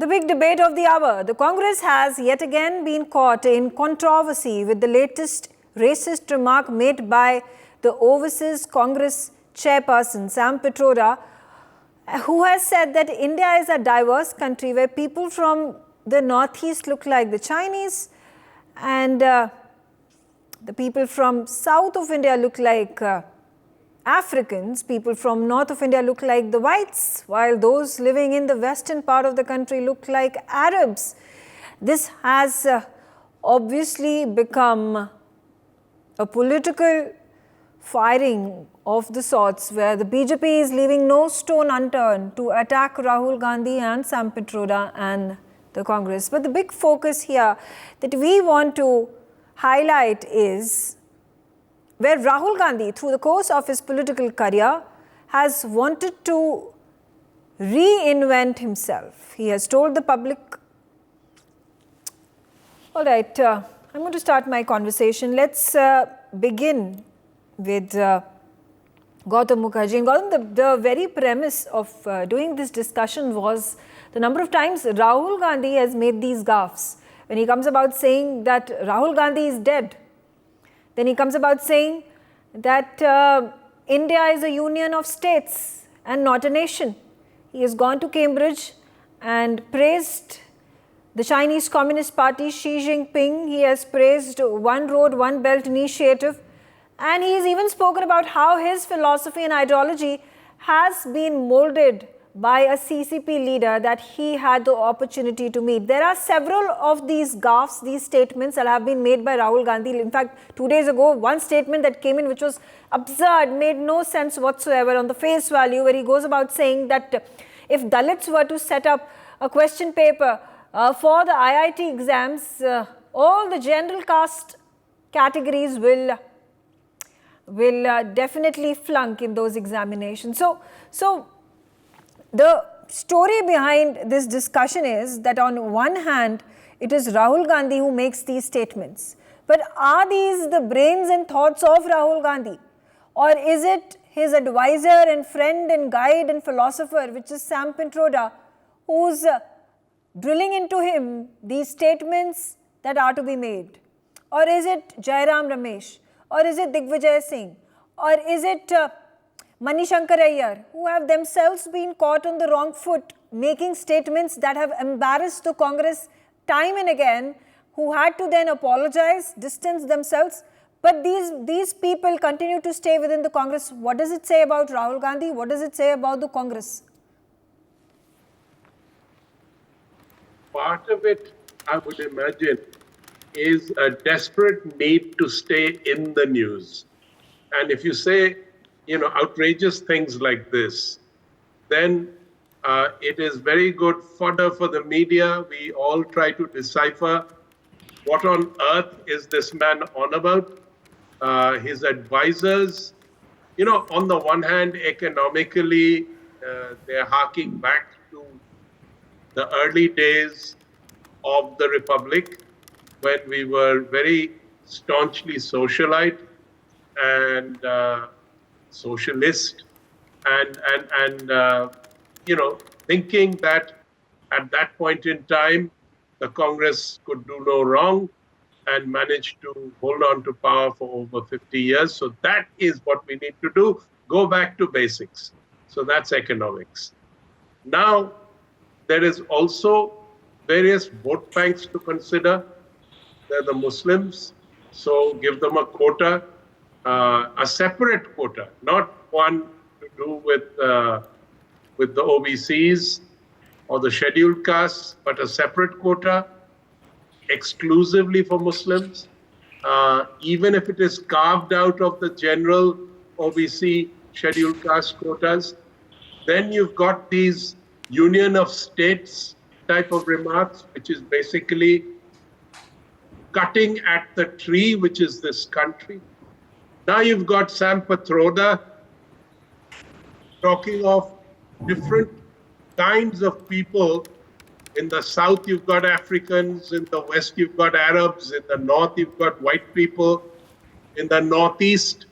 The big debate of the hour. The Congress has yet again been caught in controversy with the latest racist remark made by the Overseas Congress chairperson, Sam Pitroda, who has said that India is a diverse country where people from the northeast look like the Chinese and the people from south of India look like Africans, people from north of India look like the whites, while those living in the western part of the country look like Arabs. This has obviously become a political firing of the sorts where the BJP is leaving no stone unturned to attack Rahul Gandhi and Sam Pitroda and the Congress. But the big focus here that we want to highlight is where Rahul Gandhi, through the course of his political career, has wanted to reinvent himself. He has told the public, all right, I'm going to start my conversation. Let's begin with Gautam Mukherjee. And Gautam, the very premise of doing this discussion was the number of times Rahul Gandhi has made these gaffes. When he comes about saying that Rahul Gandhi is dead, then he comes about saying that India is a union of states and not a nation. He has gone to Cambridge and praised the Chinese Communist Party, Xi Jinping. He has praised One Road, One Belt initiative. And he has even spoken about how his philosophy and ideology has been molded by a CCP leader that he had the opportunity to meet. There are several of these gaffes, these statements that have been made by Rahul Gandhi. In fact, 2 days ago, one statement that came in which was absurd, made no sense whatsoever on the face value, where he goes about saying that if Dalits were to set up a question paper for the IIT exams, all the general caste categories will definitely flunk in those examinations. So the story behind this discussion is that on one hand, it is Rahul Gandhi who makes these statements. But are these the brains and thoughts of Rahul Gandhi? Or is it his advisor and friend and guide and philosopher, which is Sam Pitroda, who's drilling into him these statements that are to be made? Or is it Jairam Ramesh? Or is it Digvijay Singh? Or is it Manishankar Iyer, who have themselves been caught on the wrong foot, making statements that have embarrassed the Congress time and again, who had to then apologize, distance themselves. But these people continue to stay within the Congress. What does it say about Rahul Gandhi? What does it say about the Congress? Part of it, I would imagine, is a desperate need to stay in the news. And if you say, outrageous things like this, then it is very good fodder for the media. We all try to decipher what on earth is this man on about. His advisors, on the one hand, economically, they're harking back to the early days of the Republic, when we were very staunchly socialite and socialist, and thinking that at that point in time the Congress could do no wrong and managed to hold on to power for over 50 years. So that is what we need to do, go back to basics. So that's economics. Now, there is also various vote banks to consider. They're the Muslims, so give them a quota, a separate quota, not one to do with the OBCs or the scheduled castes, but a separate quota exclusively for Muslims, even if it is carved out of the general OBC scheduled caste quotas. Then you've got these union of states type of remarks, which is basically cutting at the tree, which is this country. Now you've got Sam Pitroda talking of different kinds of people. In the south, you've got Africans. In the west, you've got Arabs. In the north, you've got white people. In the northeast,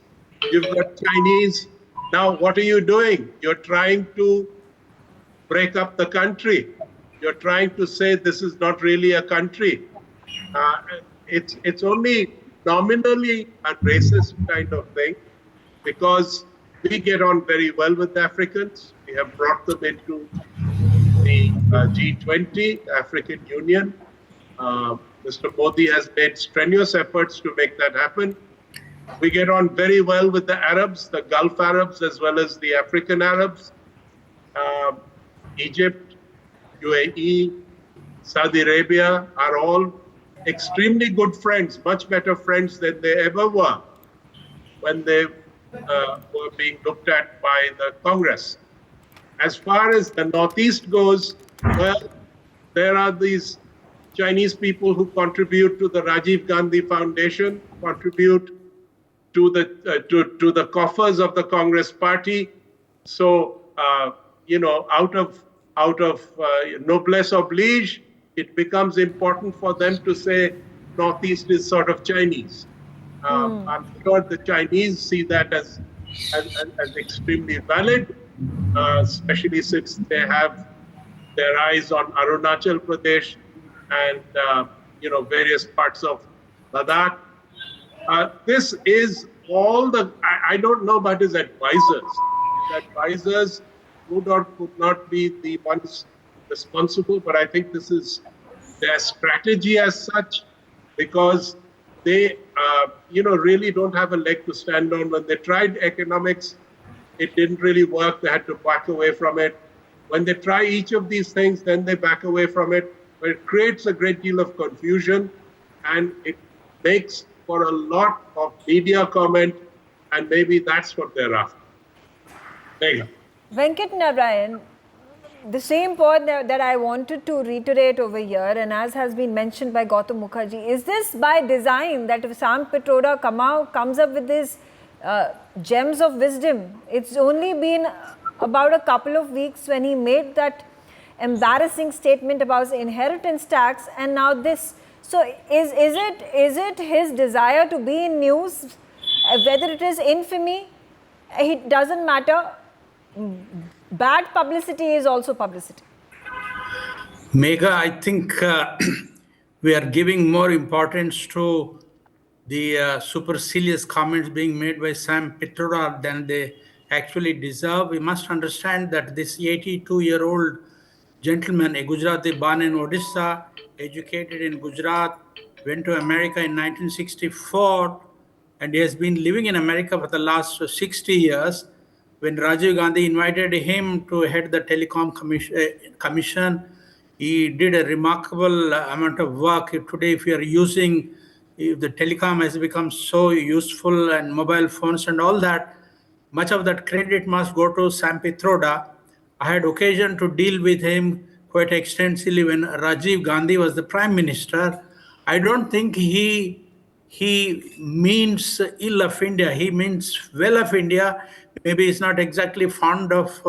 you've got Chinese. Now, what are you doing? You're trying to break up the country. you're trying to say this is not really a country. It's only nominally a racist kind of thing because we get on very well with Africans. We have brought them into the G20, the African Union. Mr. Modi has made strenuous efforts to make that happen. We get on very well with the Arabs, the Gulf Arabs, as well as the African Arabs. Egypt, UAE, Saudi Arabia are all extremely good friends, much better friends than they ever were when they were being looked at by the Congress. As far as the Northeast goes, well, there are these Chinese people who contribute to the Rajiv Gandhi Foundation, contribute to the coffers of the Congress Party. So out of noblesse oblige, it becomes important for them to say Northeast is sort of Chinese. I'm sure the Chinese see that as extremely valid, especially since they have their eyes on Arunachal Pradesh and various parts of Ladakh. This is all I don't know about his advisors. His advisors would or could not be the ones responsible, but I think this is their strategy as such, because they really don't have a leg to stand on. When they tried economics, it didn't really work. They had to back away from it. When they try each of these things, then they back away from it. But it creates a great deal of confusion, and it makes for a lot of media comment, and maybe that's what they're after. Megha. Venkat Narayan, the same point that I wanted to reiterate over here, and as has been mentioned by Gautam Mukherjee, is this by design that if Sam Pitroda comes up with these gems of wisdom? It's only been about a couple of weeks when he made that embarrassing statement about inheritance tax, and now this. So is it his desire to be in news, whether it is infamy? It doesn't matter. Bad publicity is also publicity. Megha, I think we are giving more importance to the supercilious comments being made by Sam Pitroda than they actually deserve. We must understand that this 82-year-old gentleman, a Gujarati born in Odisha, educated in Gujarat, went to America in 1964, and he has been living in America for the last 60 years. When Rajiv Gandhi invited him to head the Telecom Commission, he did a remarkable amount of work. Today, if the telecom has become so useful and mobile phones and all that, much of that credit must go to Sam Pitroda. I had occasion to deal with him quite extensively when Rajiv Gandhi was the Prime Minister. I don't think he means ill of India. He means well of India. Maybe he's not exactly fond of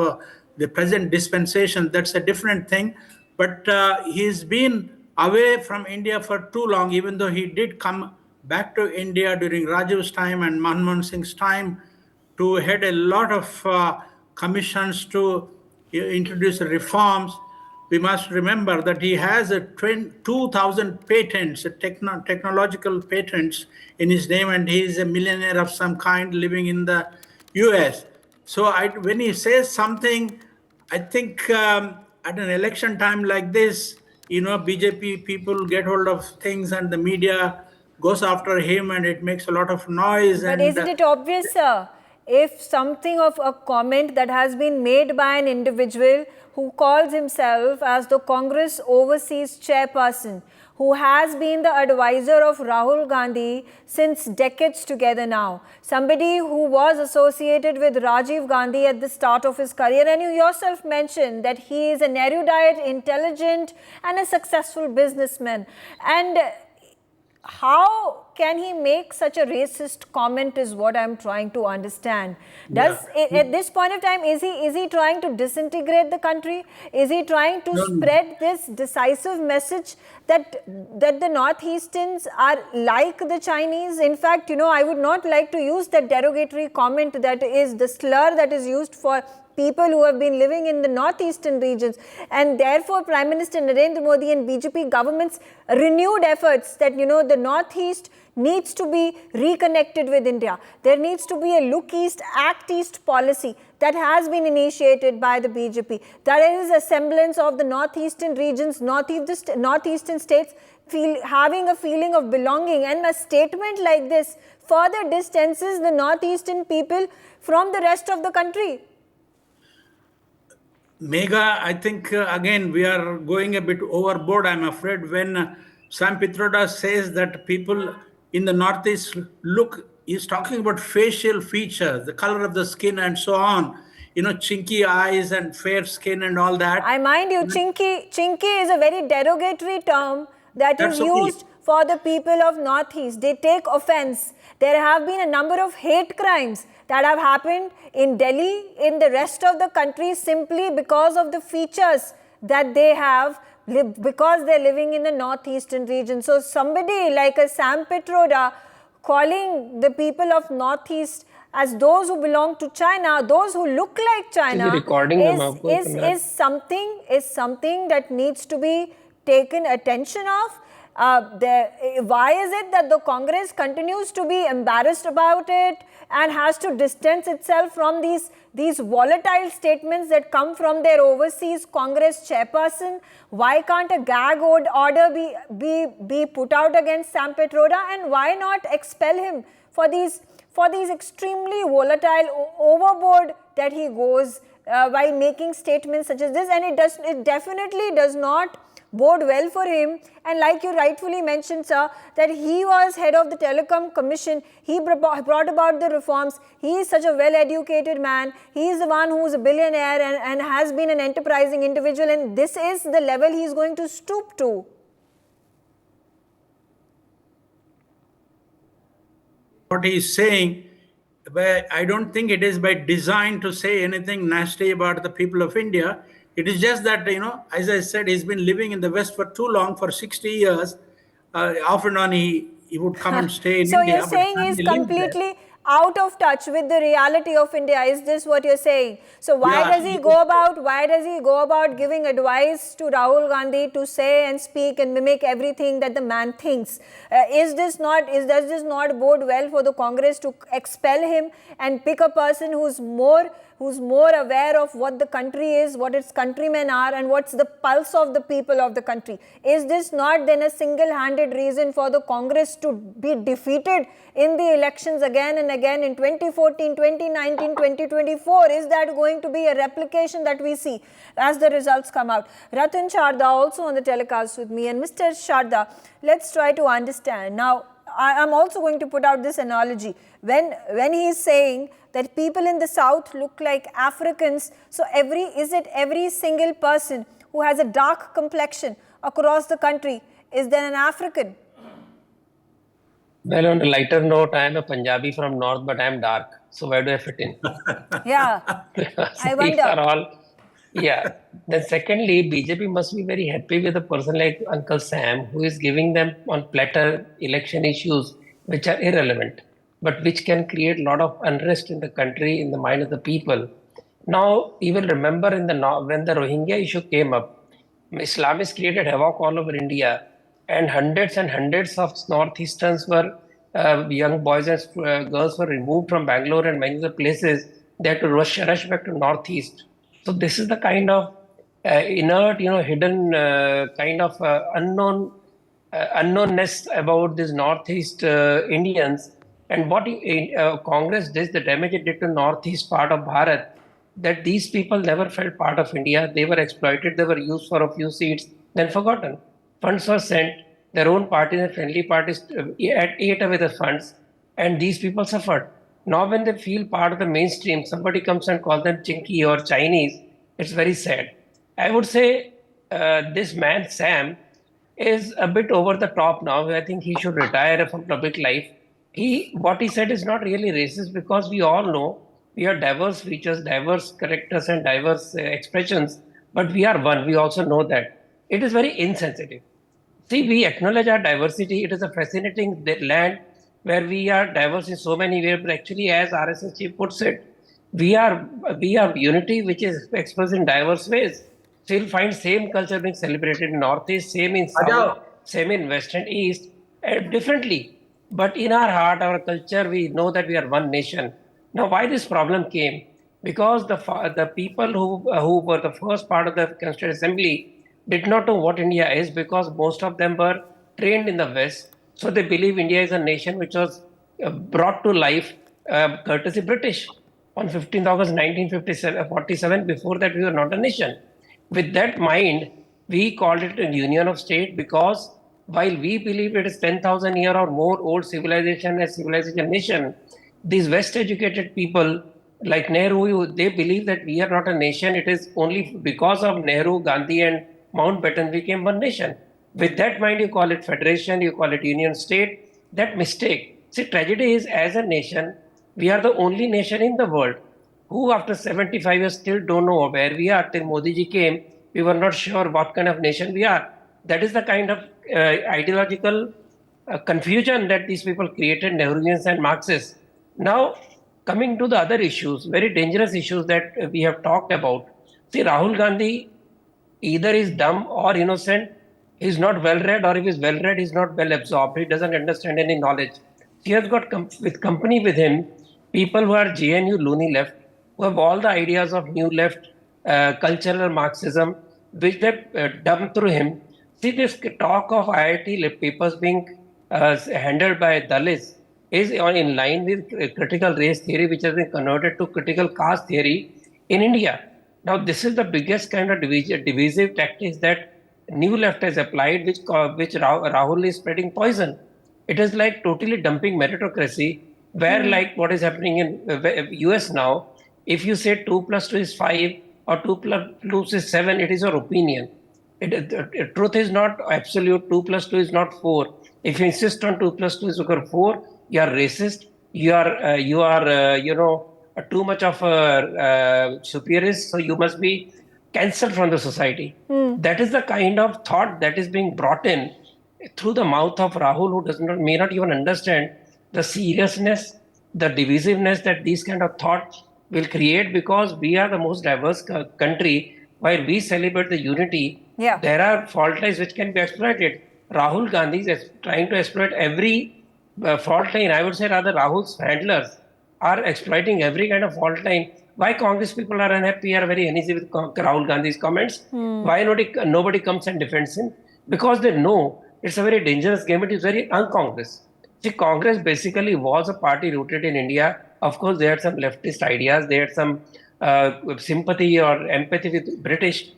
the present dispensation. That's a different thing. But he's been away from India for too long, even though he did come back to India during Rajiv's time and Manmohan Singh's time to head a lot of commissions to introduce reforms. We must remember that he has 2,000 patents, technological patents in his name, and he is a millionaire of some kind living in the US. So when he says something, I think at an election time like this, BJP people get hold of things and the media goes after him and it makes a lot of noise. But isn't it obvious, sir? If something of a comment that has been made by an individual who calls himself as the Congress Overseas Chairperson, who has been the advisor of Rahul Gandhi since decades together now, somebody who was associated with Rajiv Gandhi at the start of his career, and you yourself mentioned that he is an erudite, intelligent and a successful businessman. And how can he make such a racist comment is what I'm trying to understand. At this point of time, is he trying to disintegrate the country? Is he trying to spread this decisive message that the Northeasterns are like the Chinese? In fact, I would not like to use that derogatory comment that is the slur that is used for people who have been living in the northeastern regions. And therefore, Prime Minister Narendra Modi and BJP government's renewed efforts that, the northeast needs to be reconnected with India. There needs to be a look east, act east policy that has been initiated by the BJP. That is a semblance of the northeastern regions, northeastern states having a feeling of belonging. And a statement like this further distances the northeastern people from the rest of the country. Megha, I think again we are going a bit overboard, I'm afraid, when Sam Pitroda says that people in the Northeast he's talking about facial features, the color of the skin and so on, chinky eyes and fair skin and all that. I mind you, chinky is a very derogatory term that is used for the people of Northeast. They take offense. There have been a number of hate crimes that have happened in Delhi, in the rest of the country, simply because of the features that they have, because they're living in the northeastern region. So somebody like a Sam Pitroda calling the people of Northeast as those who belong to China, those who look like China, is something that needs to be taken attention of. Why is it that the Congress continues to be embarrassed about it and has to distance itself from these volatile statements that come from their overseas Congress chairperson? Why can't a gag order be put out against Sam Pitroda, and why not expel him for these extremely volatile, overboard that he goes while making statements such as this? And it definitely does not bode well for him. And like you rightfully mentioned, sir, that he was head of the Telecom Commission. He brought about the reforms. He is such a well-educated man. He is the one who is a billionaire and has been an enterprising individual. And this is the level he is going to stoop to. What he is saying, but I don't think it is by design to say anything nasty about the people of India. It is just that, as I said, he's been living in the West for too long, for 60 years. Off and on, he would come and stay in India. So India. You're saying he's completely out of touch with the reality of India. Is this what you're saying? So why does he go about giving advice to Rahul Gandhi to say and speak and mimic everything that the man thinks? Does this not bode well for the Congress to expel him and pick a person who's more aware of what the country is, what its countrymen are, and what's the pulse of the people of the country? Is this not then a single-handed reason for the Congress to be defeated in the elections again and again in 2014, 2019, 2024? Is that going to be a replication that we see as the results come out? Ratan Sharda also on the telecast with me. And Mr. Sharda, let's try to understand. Now, I'm also going to put out this analogy. When he is saying that people in the South look like Africans, so is it every single person who has a dark complexion across the country is then an African? Well, on a lighter note, I am a Punjabi from North, but I am dark. So where do I fit in? Yeah, I wonder. Then secondly, BJP must be very happy with a person like Uncle Sam, who is giving them on platter election issues which are irrelevant, but which can create a lot of unrest in the country, in the mind of the people. Now, you will remember when the Rohingya issue came up, Islamists created havoc all over India, and hundreds of Northeasterns were, young boys and girls were removed from Bangalore and many other places. They had to rush back to Northeast. So this is the kind of inert, hidden kind of unknownness about these Northeast Indians. And what Congress did, the damage it did to Northeast part of Bharat, that these people never felt part of India. They were exploited. They were used for a few seats, then forgotten. Funds were sent. Their own parties and friendly parties ate away the funds, and these people suffered. Now when they feel part of the mainstream, somebody comes and calls them chinky or Chinese, it's very sad. I would say this man, Sam, is a bit over the top now. I think he should retire from public life. What he said is not really racist, because we all know we are diverse features, diverse characters and diverse expressions, but we are one. We also know that. It is very insensitive. See, we acknowledge our diversity. It is a fascinating land where we are diverse in so many ways, but actually, as RSS chief puts it, we are unity which is expressed in diverse ways. So you'll find same culture being celebrated in Northeast, same in South, same in West and East, differently. But in our heart, our culture, we know that we are one nation. Now, why this problem came? Because the people who were the first part of the Constituent Assembly did not know what India is, because most of them were trained in the West. So they believe India is a nation which was brought to life courtesy British on 15th August 1947. Before that, we were not a nation. With that mind, we called it a union of state, because while we believe it is 10,000 year or more old civilization as civilization nation, these West educated people like Nehru, they believe that we are not a nation. It is only because of Nehru, Gandhi, and Mountbatten we became one nation. With that mind, you call it federation, you call it union state. That mistake. See, tragedy is, as a nation, we are the only nation in the world who, after 75 years, still don't know where we are. Till Modi ji came, we were not sure what kind of nation we are. That is the kind of ideological confusion that these people created, Nehruians and Marxists. Now, coming to the other issues, very dangerous issues that we have talked about. See, Rahul Gandhi either is dumb or innocent. He's not well read, or if he's well read, he's not well absorbed. He doesn't understand any knowledge. He has got with company with him people who are JNU loony left, who have all the ideas of new left, cultural Marxism, which they dump through him. See, this talk of IIT papers being handled by Dalits is in line with critical race theory, which has been converted to critical caste theory in India. Now, this is the biggest kind of divisive tactics that New Left has applied, which Rahul is spreading poison. It is like totally dumping meritocracy, where like what is happening in US now, if you say 2 plus 2 is 5 or 2 plus 2 is 7, it is your opinion. Truth is not absolute. 2 plus 2 is not 4. If you insist on 2 plus 2 is equal to 4, you are racist. You are too much of a superiorist. So you must be cancelled from the society. That is the kind of thought that is being brought in through the mouth of Rahul, who may not even understand the seriousness, the divisiveness that these kind of thoughts will create, because we are the most diverse country. While we celebrate the unity, there are fault lines which can be exploited. Rahul Gandhi is trying to exploit every fault line. I would say rather Rahul's handlers are exploiting every kind of fault line. Why Congress people are unhappy, are very uneasy with Rahul Gandhi's comments? Why nobody comes and defends him? Because they know it's a very dangerous game. It is very un-Congress. See, Congress basically was a party rooted in India. Of course, they had some leftist ideas. They had some sympathy or empathy with British.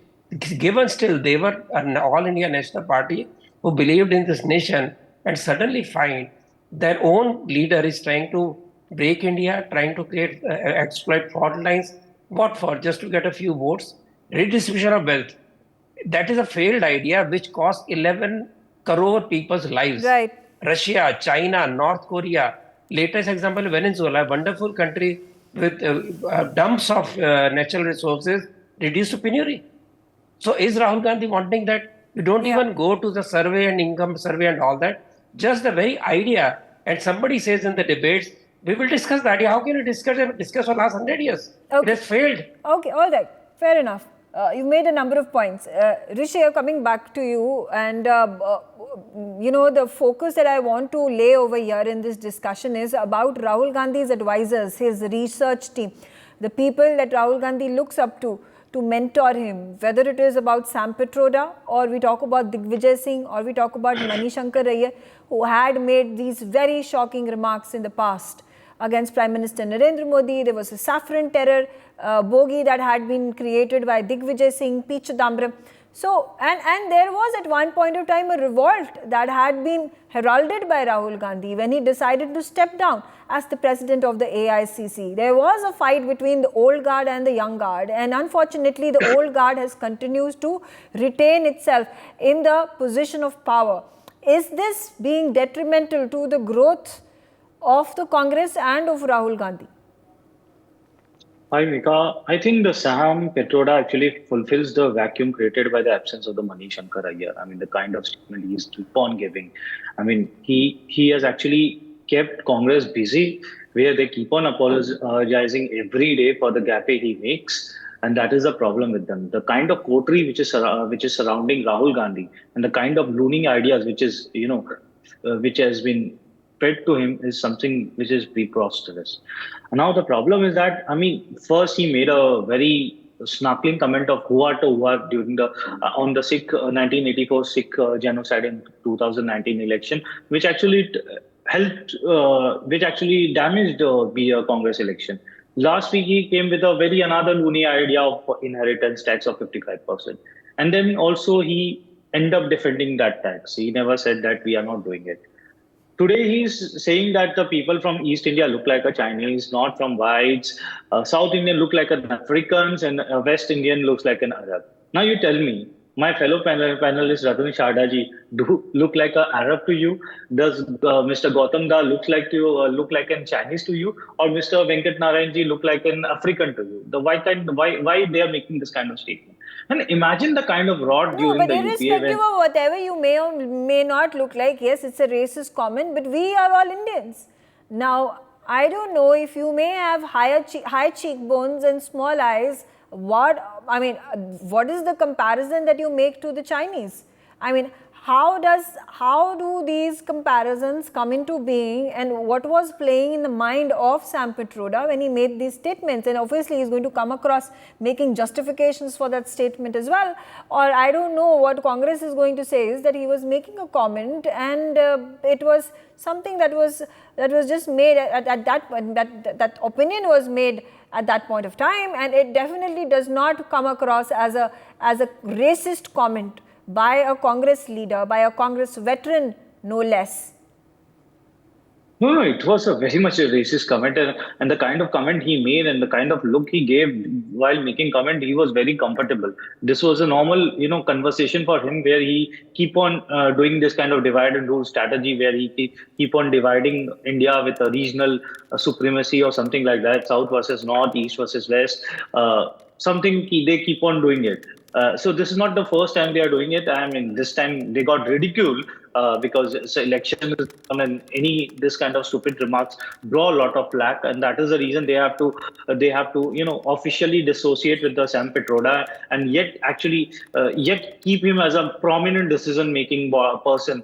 Given still, they were an all India national party who believed in this nation, and suddenly find their own leader is trying to break India, trying to create exploit fault lines. What for? Just to get a few votes. Redistribution of wealth. That is a failed idea which cost 11 crore people's lives. Right. Russia, China, North Korea. Latest example, Venezuela, a wonderful country with dumps of natural resources, reduced to penury. So is Rahul Gandhi wanting that? You don't even go to the survey and income survey and all that. Just the very idea. And somebody says in the debates, we will discuss the idea. How can you discuss for the last 100 years? Okay. It has failed. Okay, all right. Fair enough. You made a number of points. Rishi, coming back to you, and the focus that I want to lay over here in this discussion is about Rahul Gandhi's advisors, his research team, the people that Rahul Gandhi looks up to mentor him, whether it is about Sam Pitroda, or we talk about Digvijay Singh, or we talk about Manishankar Ayyar, who had made these very shocking remarks in the past against Prime Minister Narendra Modi. There was a saffron terror bogey that had been created by Digvijay Singh, P. Chidambaram. So, and there was at one point of time a revolt that had been heralded by Rahul Gandhi when he decided to step down as the president of the AICC. There was a fight between the old guard and the young guard, and unfortunately the old guard has continued to retain itself in the position of power. Is this being detrimental to the growth of the Congress and of Rahul Gandhi? Hi, Mika. I think the Sam Pitroda actually fulfills the vacuum created by the absence of the Manishankar Ayyar. I mean, the kind of statement he is keep on giving. I mean, he has actually kept Congress busy where they keep on apologizing every day for the gaffe he makes. And that is a problem with them. The kind of coterie which is surrounding Rahul Gandhi, and the kind of loony ideas which is, which has been fed to him, is something which is preposterous. Now the problem is that, I mean, first he made a very snarkling comment of hua to hua during the on the Sikh 1984 Sikh genocide in 2019 election, which actually which actually damaged the Congress election. Last week he came with a very another loony idea of inheritance tax of 55%, and then also he ended up defending that tax. He never said that we are not doing it. Today, he's saying that the people from East India look like a Chinese, not from whites. South Indian look like an Africans, and West Indian looks like an Arab. Now you tell me, my fellow panelist Ratan Shardaji, do look like an Arab to you? Does Mr. Gautam Da look like a Chinese to you, or Mr. Venkat Narayanji look like an African to you? Why they are making this kind of statement? And imagine the kind of rot No, during but the UPA irrespective of whatever you may or may not look like, yes, it's a racist comment, but we are all Indians. Now, I don't know if you may have high cheekbones and small eyes. What is the comparison that you make to the Chinese? I mean, how do these comparisons come into being, and what was playing in the mind of Sam Pitroda when he made these statements? And obviously he's going to come across making justifications for that statement as well, or I don't know what Congress is going to say is that he was making a comment, and it was something that was just made at that point, that opinion was made at that point of time, and it definitely does not come across as a racist comment by a Congress leader, by a Congress veteran, no less. No, it was a very much a racist comment, and the kind of comment he made and the kind of look he gave while making comment, he was very comfortable. This was a normal, conversation for him, where he keep on doing this kind of divide and rule strategy, where he keep on dividing India with a regional supremacy or something like that, South versus North, East versus West. They keep on doing it. So this is not the first time they are doing it. I mean, this time they got ridiculed because election is on, and this kind of stupid remarks draw a lot of flack, and that is the reason they have to officially dissociate with the Sam Pitroda, and yet keep him as a prominent decision making person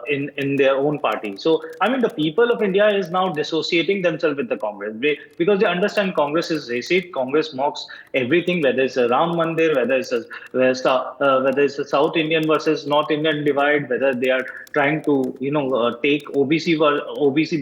in their own party. So I mean, the people of India is now dissociating themselves with the Congress, because they understand Congress is racist. Congress mocks everything, whether it's a Ram Mandir, whether it's a South Indian versus North Indian divide, whether they are trying to take OBC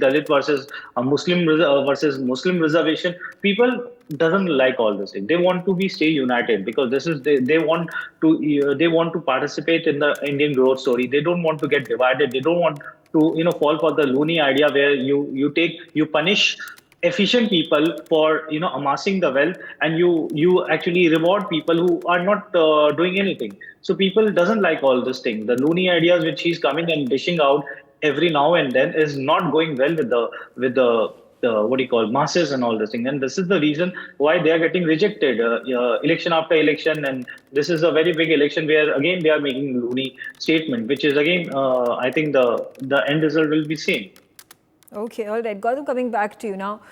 Dalit versus Muslim reservation. People doesn't like all this thing. They want to stay united, because they want to participate in the Indian growth story. They don't want to get divided. They don't want to fall for the loony idea where you punish efficient people for amassing the wealth, and you actually reward people who are not doing anything. So people doesn't like all this thing. The loony ideas which he's coming and dishing out every now and then is not going well with the what do you call masses and all this thing. And this is the reason why they are getting rejected election after election. And this is a very big election where again they are making loony statement, which is again I think the end result will be same. Okay, all right. Gautam, coming back to you now.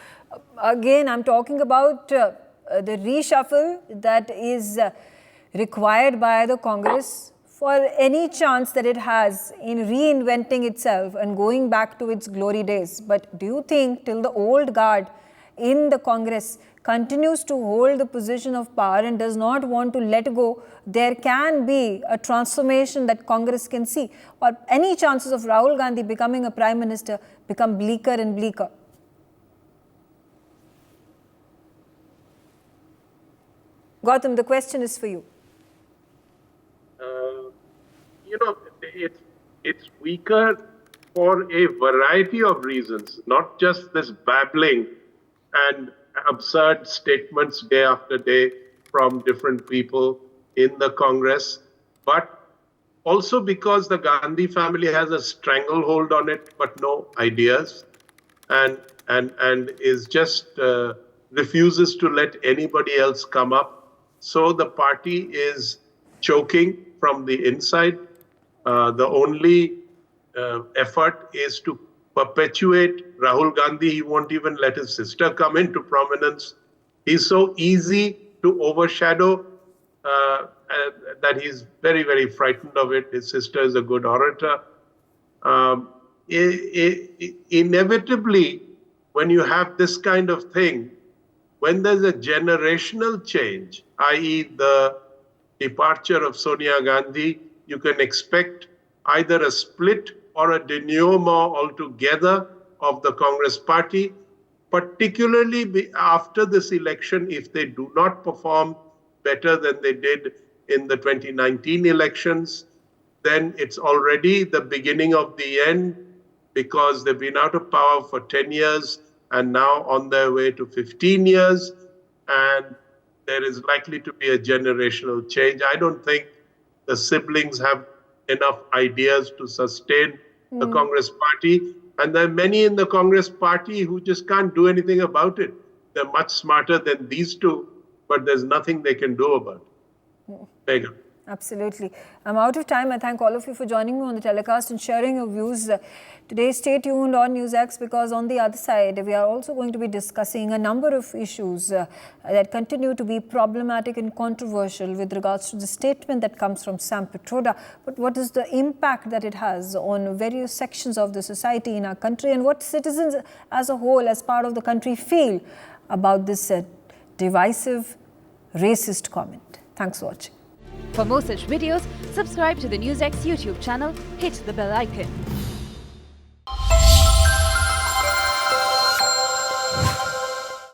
Again, I'm talking about the reshuffle that is required by the Congress for any chance that it has in reinventing itself and going back to its glory days. But do you think till the old guard in the Congress continues to hold the position of power and does not want to let go, there can be a transformation that Congress can see, or any chances of Rahul Gandhi becoming a prime minister become bleaker and bleaker? Gautam, the question is for you. It's weaker for a variety of reasons, not just this babbling and absurd statements day after day from different people in the Congress, but also because the Gandhi family has a stranglehold on it, but no ideas, and is just refuses to let anybody else come up. So the party is choking from the inside. The only effort is to perpetuate Rahul Gandhi. He won't even let his sister come into prominence. He's so easy to overshadow that he's very, very frightened of it. His sister is a good orator. Inevitably, when you have this kind of thing, when there's a generational change, i.e. the departure of Sonia Gandhi, you can expect either a split or a denouement altogether of the Congress party, particularly after this election. If they do not perform better than they did in the 2019 elections, then it's already the beginning of the end, because they've been out of power for 10 years and now on their way to 15 years. And there is likely to be a generational change. I don't think the siblings have enough ideas to sustain the Congress party. And there are many in the Congress party who just can't do anything about it. They're much smarter than these two, but there's nothing they can do about it. Megha. Absolutely. I'm out of time. I thank all of you for joining me on the telecast and sharing your views. Today, stay tuned on NewsX, because on the other side, we are also going to be discussing a number of issues that continue to be problematic and controversial with regards to the statement that comes from Sam Pitroda. But what is the impact that it has on various sections of the society in our country, and what citizens as a whole, as part of the country, feel about this divisive, racist comment? Thanks for watching. For more such videos, subscribe to the NewsX YouTube channel, hit the bell icon.